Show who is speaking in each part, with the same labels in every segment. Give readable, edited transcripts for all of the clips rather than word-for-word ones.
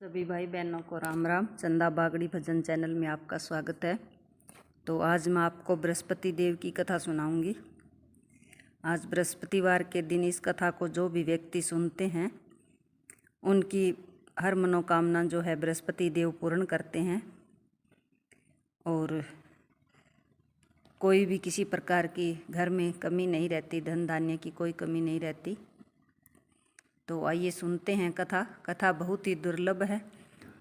Speaker 1: सभी भाई बहनों को राम राम। चंदा बागड़ी भजन चैनल में आपका स्वागत है। तो आज मैं आपको बृहस्पति देव की कथा सुनाऊंगी। आज बृहस्पतिवार के दिन इस कथा को जो भी व्यक्ति सुनते हैं उनकी हर मनोकामना जो है बृहस्पति देव पूर्ण करते हैं और कोई भी किसी प्रकार की घर में कमी नहीं रहती, धन धान्य की कोई कमी नहीं रहती। तो आइए सुनते हैं कथा। कथा बहुत ही दुर्लभ है,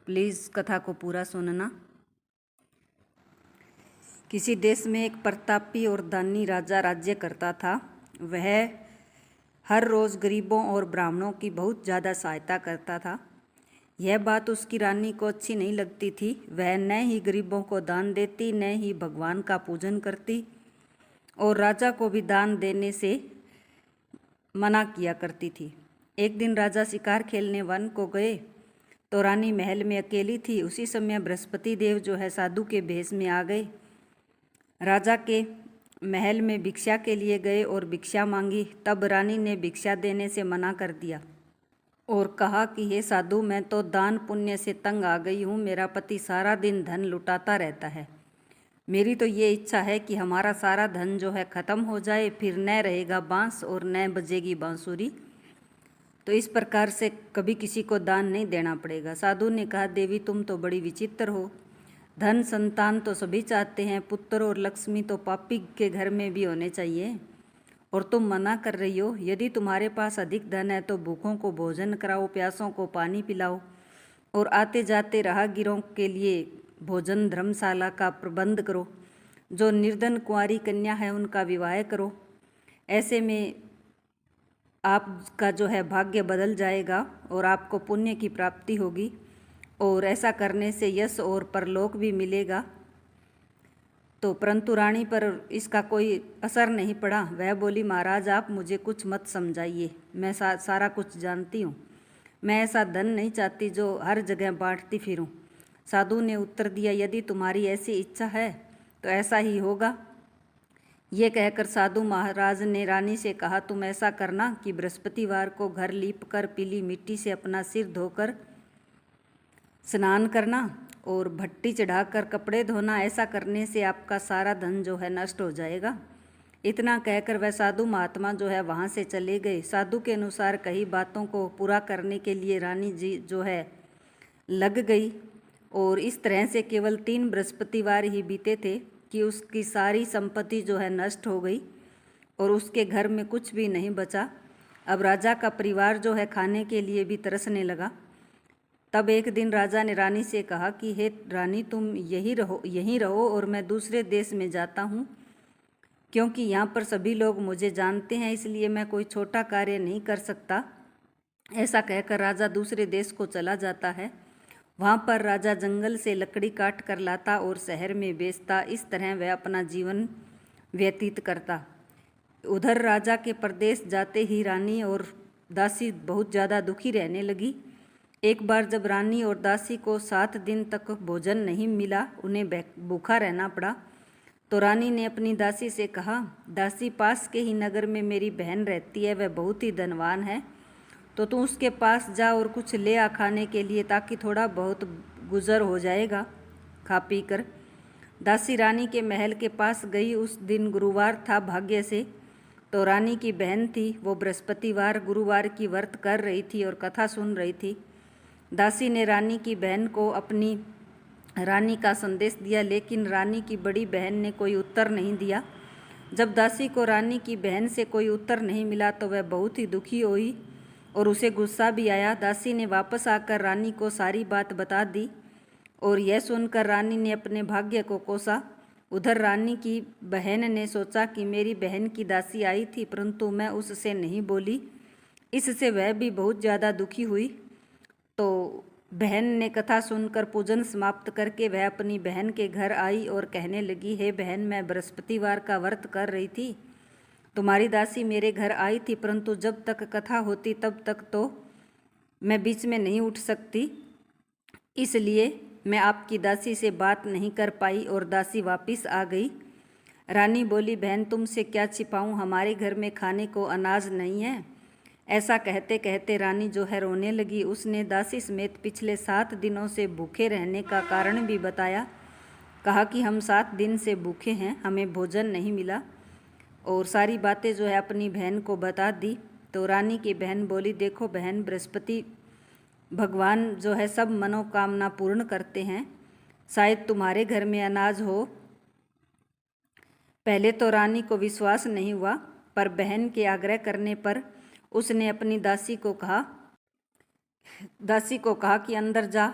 Speaker 1: प्लीज़ कथा को पूरा सुनना। किसी देश में एक प्रतापी और दानी राजा राज्य करता था। वह हर रोज़ गरीबों और ब्राह्मणों की बहुत ज़्यादा सहायता करता था। यह बात उसकी रानी को अच्छी नहीं लगती थी। वह न ही गरीबों को दान देती, न ही भगवान का पूजन करती और राजा को भी दान देने से मना किया करती थी। एक दिन राजा शिकार खेलने वन को गए तो रानी महल में अकेली थी। उसी समय बृहस्पति देव जो है साधु के भेष में आ गए। राजा के महल में भिक्षा के लिए गए और भिक्षा मांगी। तब रानी ने भिक्षा देने से मना कर दिया और कहा कि हे साधु, मैं तो दान पुण्य से तंग आ गई हूँ। मेरा पति सारा दिन धन लुटाता रहता है। मेरी तो ये इच्छा है कि हमारा सारा धन जो है ख़त्म हो जाए, फिर न रहेगा बांस और न बजेगी बांसुरी। तो इस प्रकार से कभी किसी को दान नहीं देना पड़ेगा। साधु ने कहा, देवी तुम तो बड़ी विचित्र हो। धन संतान तो सभी चाहते हैं, पुत्र और लक्ष्मी तो पापी के घर में भी होने चाहिए, और तुम मना कर रही हो। यदि तुम्हारे पास अधिक धन है तो भूखों को भोजन कराओ, प्यासों को पानी पिलाओ और आते जाते राहगीरों के लिए भोजन धर्मशाला का प्रबंध करो। जो निर्धन कुंवारी कन्या है उनका विवाह करो। ऐसे में आपका जो है भाग्य बदल जाएगा और आपको पुण्य की प्राप्ति होगी और ऐसा करने से यश और परलोक भी मिलेगा। तो परंतु रानी पर इसका कोई असर नहीं पड़ा। वह बोली, महाराज आप मुझे कुछ मत समझाइए, मैं सारा कुछ जानती हूँ। मैं ऐसा धन नहीं चाहती जो हर जगह बांटती फिरूँ। साधु ने उत्तर दिया, यदि तुम्हारी ऐसी इच्छा है तो ऐसा ही होगा। ये कहकर साधु महाराज ने रानी से कहा, तुम ऐसा करना कि बृहस्पतिवार को घर लीपकर पीली मिट्टी से अपना सिर धोकर स्नान करना और भट्टी चढ़ाकर कपड़े धोना। ऐसा करने से आपका सारा धन जो है नष्ट हो जाएगा। इतना कहकर वह साधु महात्मा जो है वहाँ से चले गए। साधु के अनुसार कई बातों को पूरा करने के लिए रानी जी जो है लग गई और इस तरह से केवल 3 बृहस्पतिवार ही बीते थे कि उसकी सारी संपत्ति जो है नष्ट हो गई और उसके घर में कुछ भी नहीं बचा। अब राजा का परिवार जो है खाने के लिए भी तरसने लगा। तब एक दिन राजा ने रानी से कहा कि हे रानी, तुम यहीं रहो और मैं दूसरे देश में जाता हूँ, क्योंकि यहाँ पर सभी लोग मुझे जानते हैं, इसलिए मैं कोई छोटा कार्य नहीं कर सकता। ऐसा कहकर राजा दूसरे देश को चला जाता है। वहाँ पर राजा जंगल से लकड़ी काट कर लाता और शहर में बेचता। इस तरह वह अपना जीवन व्यतीत करता। उधर राजा के प्रदेश जाते ही रानी और दासी बहुत ज़्यादा दुखी रहने लगी। एक बार जब रानी और दासी को 7 दिन तक भोजन नहीं मिला, उन्हें भूखा रहना पड़ा, तो रानी ने अपनी दासी से कहा, दासी पास के ही नगर में मेरी बहन रहती है, वह बहुत ही धनवान है, तो तू उसके पास जा और कुछ ले आ खाने के लिए, ताकि थोड़ा बहुत गुजर हो जाएगा खा पी कर। दासी रानी के महल के पास गई। उस दिन गुरुवार था। भाग्य से तो रानी की बहन थी, वो बृहस्पतिवार गुरुवार की व्रत कर रही थी और कथा सुन रही थी। दासी ने रानी की बहन को अपनी रानी का संदेश दिया, लेकिन रानी की बड़ी बहन ने कोई उत्तर नहीं दिया। जब दासी को रानी की बहन से कोई उत्तर नहीं मिला तो वह बहुत ही दुखी हुई और उसे गुस्सा भी आया। दासी ने वापस आकर रानी को सारी बात बता दी और यह सुनकर रानी ने अपने भाग्य को कोसा। उधर रानी की बहन ने सोचा कि मेरी बहन की दासी आई थी, परंतु मैं उससे नहीं बोली। इससे वह भी बहुत ज़्यादा दुखी हुई। तो बहन ने कथा सुनकर पूजन समाप्त करके वह अपनी बहन के घर आई और कहने लगी, हे बहन, मैं बृहस्पतिवार का व्रत कर रही थी। तुम्हारी दासी मेरे घर आई थी, परंतु जब तक कथा होती तब तक तो मैं बीच में नहीं उठ सकती, इसलिए मैं आपकी दासी से बात नहीं कर पाई और दासी वापस आ गई। रानी बोली, बहन तुमसे क्या छिपाऊं, हमारे घर में खाने को अनाज नहीं है। ऐसा कहते कहते रानी जो है रोने लगी। उसने दासी समेत पिछले 7 दिनों से भूखे रहने का कारण भी बताया। कहा कि हम 7 दिन से भूखे हैं, हमें भोजन नहीं मिला, और सारी बातें जो है अपनी बहन को बता दी। तो रानी की बहन बोली, देखो बहन, बृहस्पति भगवान जो है सब मनोकामना पूर्ण करते हैं, शायद तुम्हारे घर में अनाज हो। पहले तो रानी को विश्वास नहीं हुआ, पर बहन के आग्रह करने पर उसने अपनी दासी को कहा कि अंदर जा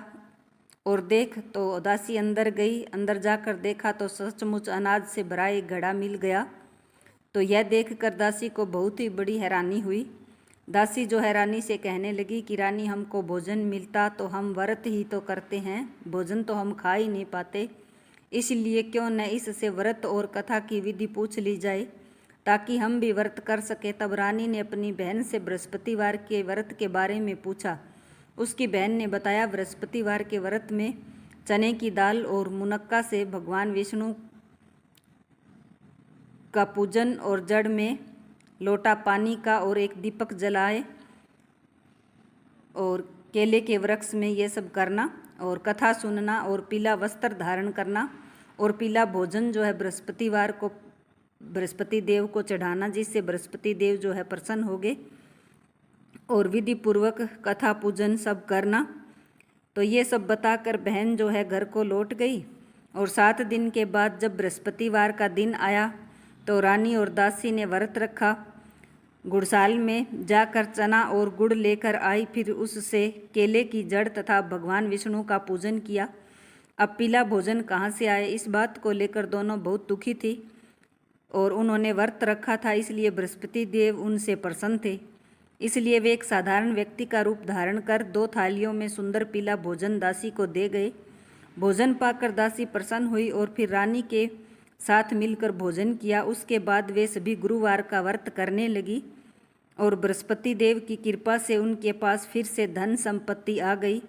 Speaker 1: और देख। तो दासी अंदर गई। अंदर जाकर देखा तो सचमुच अनाज से भरा एक घड़ा मिल गया। तो यह देखकर दासी को बहुत ही बड़ी हैरानी हुई। दासी जो है रानी से कहने लगी कि रानी, हमको भोजन मिलता तो हम व्रत ही तो करते हैं, भोजन तो हम खा ही नहीं पाते, इसलिए क्यों न इससे व्रत और कथा की विधि पूछ ली जाए ताकि हम भी व्रत कर सके। तब रानी ने अपनी बहन से बृहस्पतिवार के व्रत के बारे में पूछा। उसकी बहन ने बताया, बृहस्पतिवार के व्रत में चने की दाल और मुनक्का से भगवान विष्णु का पूजन और जड़ में लोटा पानी का और एक दीपक जलाए और केले के वृक्ष में ये सब करना और कथा सुनना और पीला वस्त्र धारण करना और पीला भोजन जो है बृहस्पतिवार को बृहस्पति देव को चढ़ाना, जिससे बृहस्पति देव जो है प्रसन्न हो गए, और विधि पूर्वक कथा पूजन सब करना। तो ये सब बताकर बहन जो है घर को लौट गई। और 7 दिन के बाद जब बृहस्पतिवार का दिन आया तो रानी और दासी ने व्रत रखा। गुड़साल में जाकर चना और गुड़ लेकर आई, फिर उससे केले की जड़ तथा भगवान विष्णु का पूजन किया। अब पीला भोजन कहाँ से आए, इस बात को लेकर दोनों बहुत दुखी थी, और उन्होंने व्रत रखा था, इसलिए बृहस्पति देव उनसे प्रसन्न थे। इसलिए वे एक साधारण व्यक्ति का रूप धारण कर 2 थालियों में सुंदर पीला भोजन दासी को दे गए। भोजन पाकर दासी प्रसन्न हुई और फिर रानी के साथ मिलकर भोजन किया। उसके बाद वे सभी गुरुवार का व्रत करने लगी और बृहस्पति देव की कृपा से उनके पास फिर से धन संपत्ति आ गई।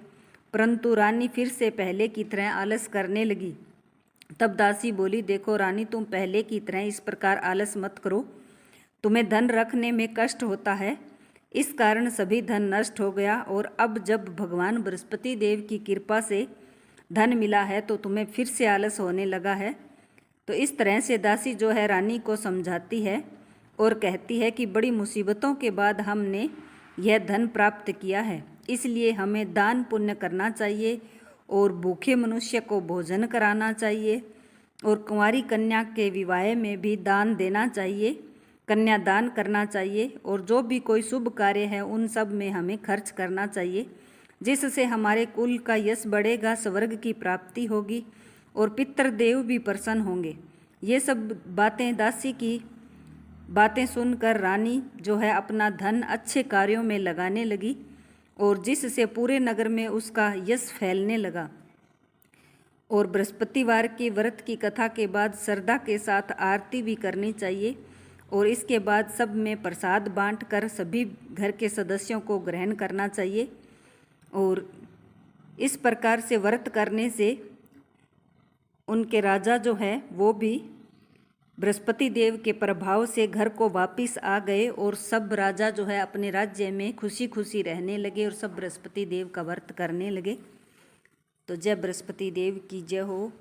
Speaker 1: परंतु रानी फिर से पहले की तरह आलस करने लगी। तब दासी बोली, देखो रानी, तुम पहले की तरह इस प्रकार आलस मत करो, तुम्हें धन रखने में कष्ट होता है, इस कारण सभी धन नष्ट हो गया, और अब जब भगवान बृहस्पति देव की कृपा से धन मिला है तो तुम्हें फिर से आलस होने लगा है। तो इस तरह से दासी जो है रानी को समझाती है और कहती है कि बड़ी मुसीबतों के बाद हमने यह धन प्राप्त किया है, इसलिए हमें दान पुण्य करना चाहिए और भूखे मनुष्य को भोजन कराना चाहिए, और कुंवारी कन्या के विवाह में भी दान देना चाहिए, कन्यादान करना चाहिए, और जो भी कोई शुभ कार्य है उन सब में हमें खर्च करना चाहिए, जिससे हमारे कुल का यश बढ़ेगा, स्वर्ग की प्राप्ति होगी और पितृदेव भी प्रसन्न होंगे। ये सब बातें, दासी की बातें सुनकर रानी जो है अपना धन अच्छे कार्यों में लगाने लगी, और जिससे पूरे नगर में उसका यश फैलने लगा। और बृहस्पतिवार के व्रत की कथा के बाद श्रद्धा के साथ आरती भी करनी चाहिए, और इसके बाद सब में प्रसाद बांटकर सभी घर के सदस्यों को ग्रहण करना चाहिए। और इस प्रकार से व्रत करने से उनके राजा जो है वो भी बृहस्पति देव के प्रभाव से घर को वापिस आ गए, और सब राजा जो है अपने राज्य में खुशी खुशी रहने लगे और सब बृहस्पति देव का व्रत करने लगे। तो जय बृहस्पति देव की जय हो।